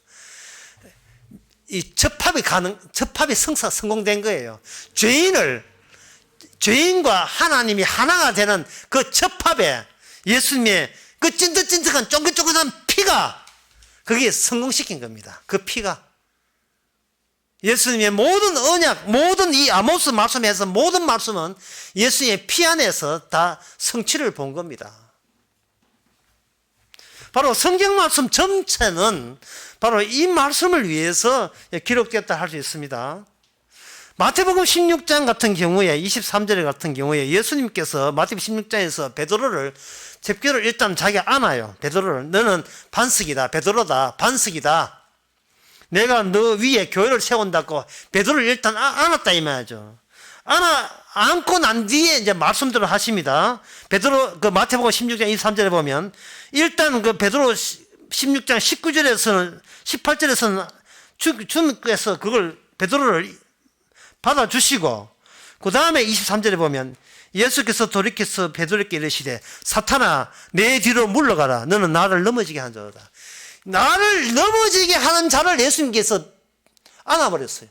이 접합이 성공된 거예요. 죄인과 하나님이 하나가 되는 그 접합에 예수님의 그 찐득찐득한 쫑긋쫑긋한 피가 그게 성공시킨 겁니다. 그 피가 예수님의 모든 언약, 모든 이 아모스 말씀에서 모든 말씀은 예수님의 피 안에서 다 성취를 본 겁니다. 바로 성경 말씀 전체는 바로 이 말씀을 위해서 기록되었다 할 수 있습니다. 마태복음 16장 같은 경우에 23절 같은 경우에 예수님께서 마태복음 16장에서 베드로를 잽겨를 일단 자기가 안아요. 베드로를 너는 반석이다. 베드로다. 반석이다. 내가 너 위에 교회를 세운다고 베드로를 일단 안았다 이 말이죠. 안고 난 뒤에 이제 말씀들을 하십니다. 베드로 그 마태복음 16장 23절에 보면 일단 그 베드로 16장 19절에서는 18절에서는 주님께서 그걸 베드로를 받아주시고 그 다음에 23절에 보면 예수께서 돌이켜서 베드로에게 이르시되 사탄아 내 뒤로 물러가라 너는 나를 넘어지게 한 자다. 나를 넘어지게 하는 자를 예수님께서 안아버렸어요.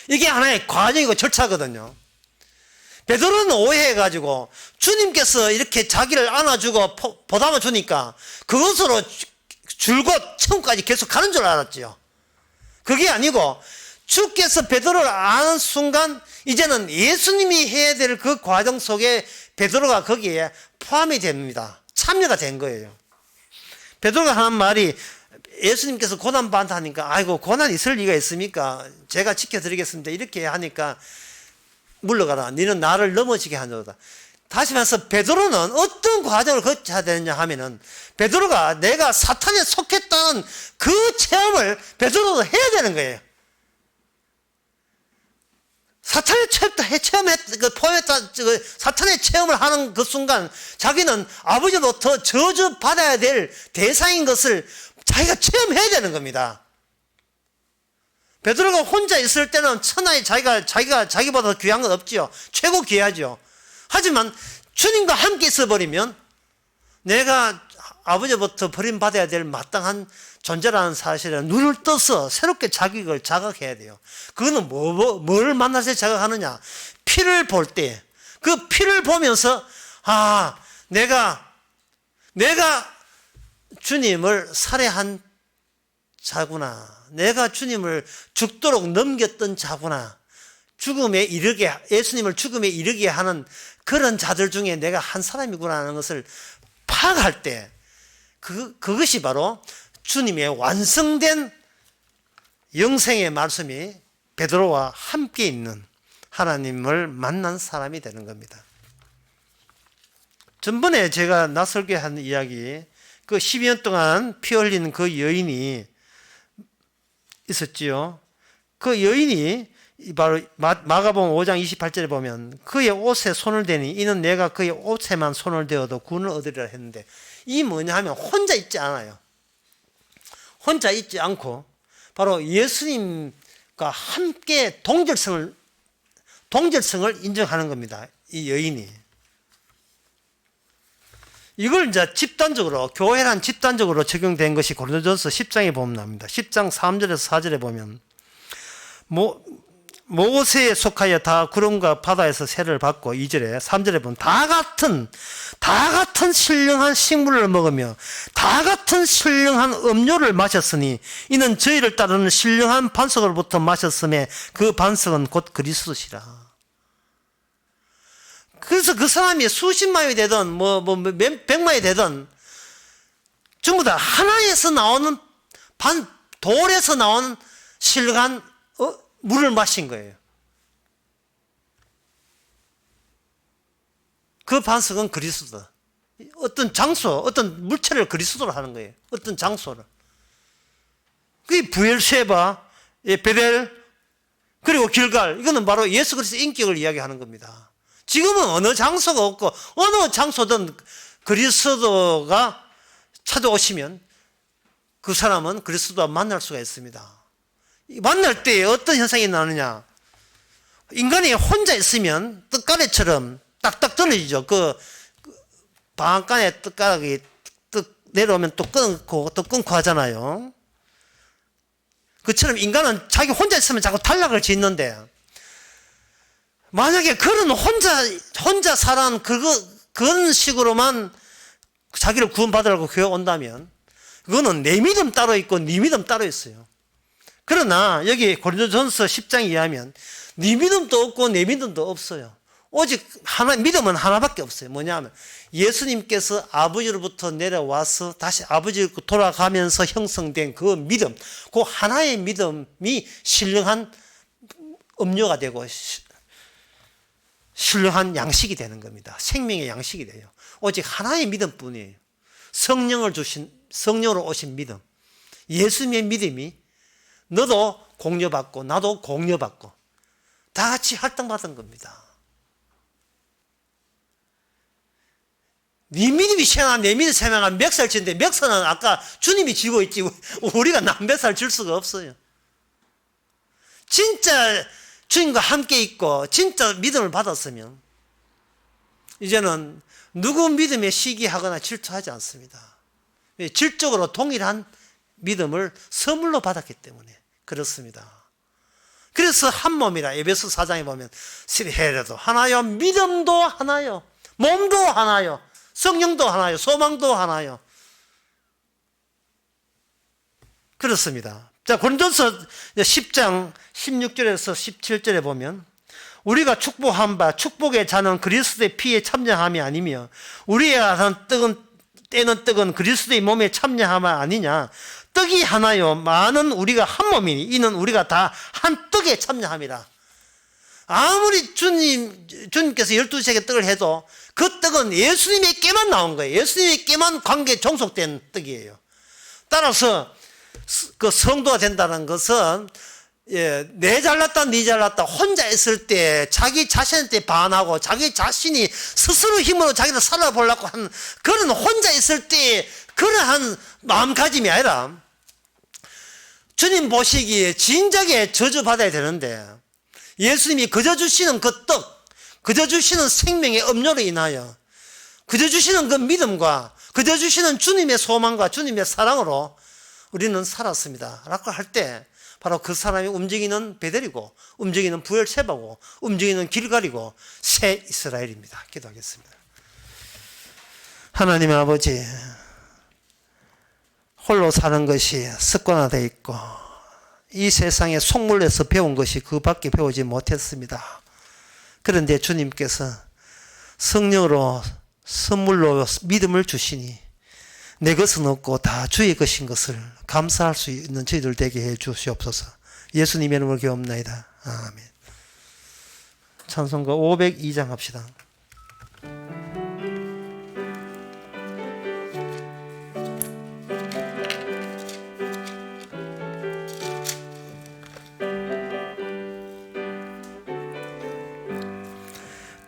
이게 하나의 과정이고 절차거든요. 베드로는 오해해가지고 주님께서 이렇게 자기를 안아주고 보담아 주니까 그것으로 줄곧 천국까지 계속 가는 줄 알았죠. 그게 아니고 주께서 베드로를 아는 순간 이제는 예수님이 해야 될 그 과정 속에 베드로가 거기에 포함이 됩니다. 참여가 된 거예요. 베드로가 하는 말이 예수님께서 고난받는다 하니까 아이고 고난 있을 리가 있습니까? 제가 지켜드리겠습니다. 이렇게 하니까 물러가라. 너는 나를 넘어지게 하노다. 다시 말해서 베드로는 어떤 과정을 거쳐야 되느냐 하면은 베드로가 내가 사탄에 속했다는 그 체험을 베드로도 해야 되는 거예요. 사탄의 사탄의 체험을 하는 그 순간 자기는 아버지로부터 저주받아야 될 대상인 것을 자기가 체험해야 되는 겁니다. 베드로가 혼자 있을 때는 천하에 자기가 자기보다 귀한 건 없지요. 최고 귀하죠. 하지만 주님과 함께 있어버리면 내가 아버지부터 버림받아야 될 마땅한 존재라는 사실에 눈을 떠서 새롭게 자기를 자각해야 돼요. 그거는 뭘 만나서 자각하느냐? 피를 볼 때, 그 피를 보면서, 내가 주님을 살해한 자구나. 내가 주님을 죽도록 넘겼던 자구나. 예수님을 죽음에 이르게 하는 그런 자들 중에 내가 한 사람이구나 하는 것을 파악할 때, 그것이 바로 주님의 완성된 영생의 말씀이 베드로와 함께 있는 하나님을 만난 사람이 되는 겁니다. 전번에 제가 낯설게 한 이야기, 그 12년 동안 피 흘린 그 여인이 있었지요. 그 여인이 바로 마가복음 5장 28절에 보면 그의 옷에 손을 대니 이는 내가 그의 옷에만 손을 대어도 구원을 얻으리라 했는데, 이 뭐냐 하면 혼자 있지 않아요. 혼자 있지 않고 바로 예수님과 함께 동질성을 인정하는 겁니다. 이 여인이. 이걸 이제 집단적으로, 교회란 집단적으로 적용된 것이 고린도전서 10장에 보면 나옵니다. 10장 3절에서 4절에 보면 모세에 속하여 다 구름과 바다에서 세를 받고, 2절에 3절에 보면 다 같은 신령한 식물을 먹으며 다 같은 신령한 음료를 마셨으니 이는 저희를 따르는 신령한 반석으로부터 마셨음에 그 반석은 곧 그리스도시라. 그래서 그 사람이 수십만이 되든 백만이 되든 전부 다 하나에서 나오는 돌에서 나오는 신령한 물을 마신 거예요. 그 반석은 그리스도다. 어떤 장소, 어떤 물체를 그리스도로 하는 거예요. 어떤 장소를. 그게 부엘셰바, 베델, 그리고 길갈, 이거는 바로 예수 그리스도의 인격을 이야기하는 겁니다. 지금은 어느 장소가 없고 어느 장소든 그리스도가 찾아오시면 그 사람은 그리스도와 만날 수가 있습니다. 만날 때 어떤 현상이 나느냐? 인간이 혼자 있으면 떡가래처럼 딱딱 떨어지죠. 그 방앗간에 떡가락이 떡 내려오면 또 끊고 또 끊고 하잖아요. 그처럼 인간은 자기 혼자 있으면 자꾸 탈락을 짓는데, 만약에 그런 혼자 살아는 그런 식으로만 자기를 구원받으라고 교회 온다면 그거는 내 믿음 따로 있고 네 믿음 따로 있어요. 그러나 여기 고린도전서 10장에 의하면 네 믿음도 없고 내 믿음도 없어요. 오직 믿음은 하나밖에 없어요. 뭐냐면 예수님께서 아버지로부터 내려와서 다시 아버지로 돌아가면서 형성된 그 믿음, 그 하나의 믿음이 신령한 음료가 되고 신령한 양식이 되는 겁니다. 생명의 양식이 돼요. 오직 하나의 믿음뿐이에요. 성령으로 오신 믿음, 예수님의 믿음이 너도 공유받고 나도 공유받고 다 같이 할당받은 겁니다. 네 믿음이 세나 내 믿음이 세나 멱살 치는데, 멱살은 아까 주님이 쥐고 있지 우리가 남뱃살 줄 수가 없어요. 진짜 주님과 함께 있고 진짜 믿음을 받았으면 이제는 누구 믿음에 시기하거나 질투하지 않습니다. 질적으로 동일한 믿음을 선물로 받았기 때문에 그렇습니다. 그래서 한 몸이라 에베소 4장에 보면 헤레도 하나요, 믿음도 하나요, 몸도 하나요, 성령도 하나요, 소망도 하나요. 그렇습니다. 자, 고린도서 10장 16절에서 17절에 보면 우리가 축복한 바 축복의 자는 그리스도의 피에 참여함이 아니며 우리가 한 떼는 떡은 그리스도의 몸에 참여함이 아니냐. 떡이 하나요 많은 우리가 한 몸이니 이는 우리가 다 한 떡에 참여함이라. 아무리 주님께서 12세계 떡을 해도 그 떡은 예수님에게만 나온 거예요. 예수님에게만 관계에 종속된 떡이에요. 따라서 그 성도가 된다는 것은 내 잘났다 네 잘났다 혼자 있을 때 자기 자신한테 반하고 자기 자신이 스스로 힘으로 자기를 살아보려고 하는 그런 혼자 있을 때 그러한 마음가짐이 아니라 주님 보시기에 진작에 저주받아야 되는데 예수님이 그저 주시는 그 떡, 그저 주시는 생명의 음료로 인하여 그저 주시는 그 믿음과 그저 주시는 주님의 소망과 주님의 사랑으로 우리는 살았습니다 라고 할 때 바로 그 사람이 움직이는 베델이고 움직이는 부엘세바고 움직이는 길갈이고 새 이스라엘입니다. 기도하겠습니다. 하나님의 아버지, 홀로 사는 것이 습관화되어 있고 이 세상에 속물에서 배운 것이 그 밖에 배우지 못했습니다. 그런데 주님께서 성령으로 선물로 믿음을 주시니 내 것은 없고 다 주의 것인 것을 감사할 수 있는 저희들 되게 해 주시옵소서. 예수님의 이름으로 기도합나이다. 아멘. 찬송가 502장 합시다.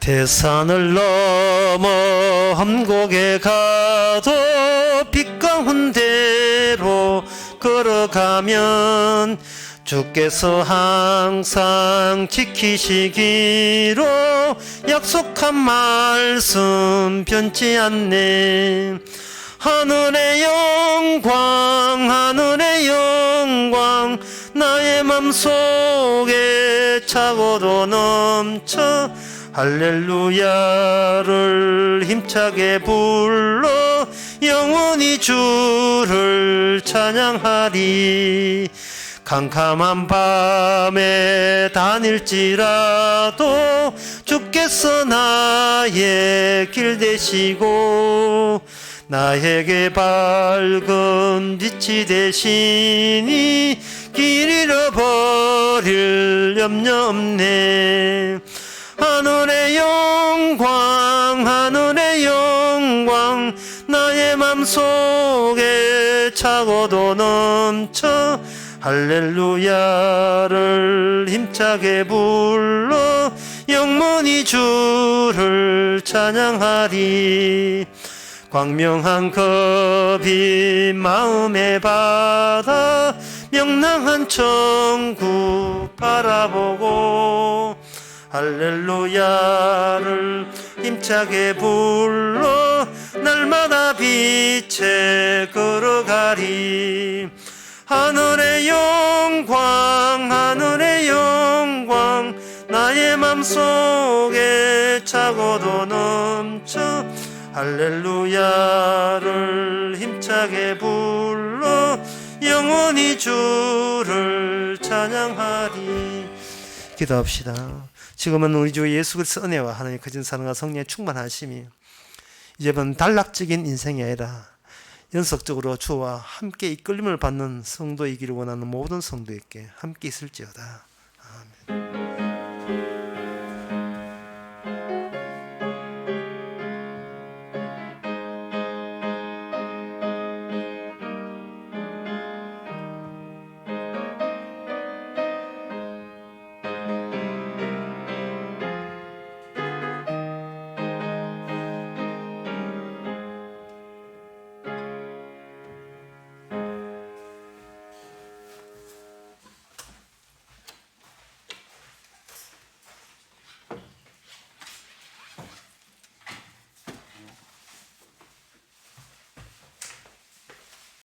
태산을 넘어 험곡에 가도 빛 가운데로 걸어가면 주께서 항상 지키시기로 약속한 말씀 변치 않네. 하늘의 영광 하늘의 영광 나의 맘속에 차고도 넘쳐 할렐루야를 힘차게 불러 영원히 주를 찬양하리. 캄캄한 밤에 다닐지라도 주께서 나의 길 되시고 나에게 밝은 빛이 되시니 길 잃어버릴 염려 없네. 하늘의 영광 하늘의 영광 나의 맘속에 차고도 넘쳐 할렐루야를 힘차게 불러 영원히 주를 찬양하리. 광명한 겁이 마음에 받아 명랑한 천국 바라보고 할렐루야를 힘차게 불러 날마다 빛에 걸어가리. 하늘의 영광 하늘의 영광 나의 맘속에 차고도 넘쳐 할렐루야를 힘차게 불러 영원히 주를 찬양하리. 기도합시다. 지금은 우리 주 예수 그리스도 은혜와 하나님의 거진 사랑과 성령의 충만하심이 이제는 단락적인 인생이 아니라 연속적으로 주와 함께 이끌림을 받는 성도이기를 원하는 모든 성도에게 함께 있을지어다.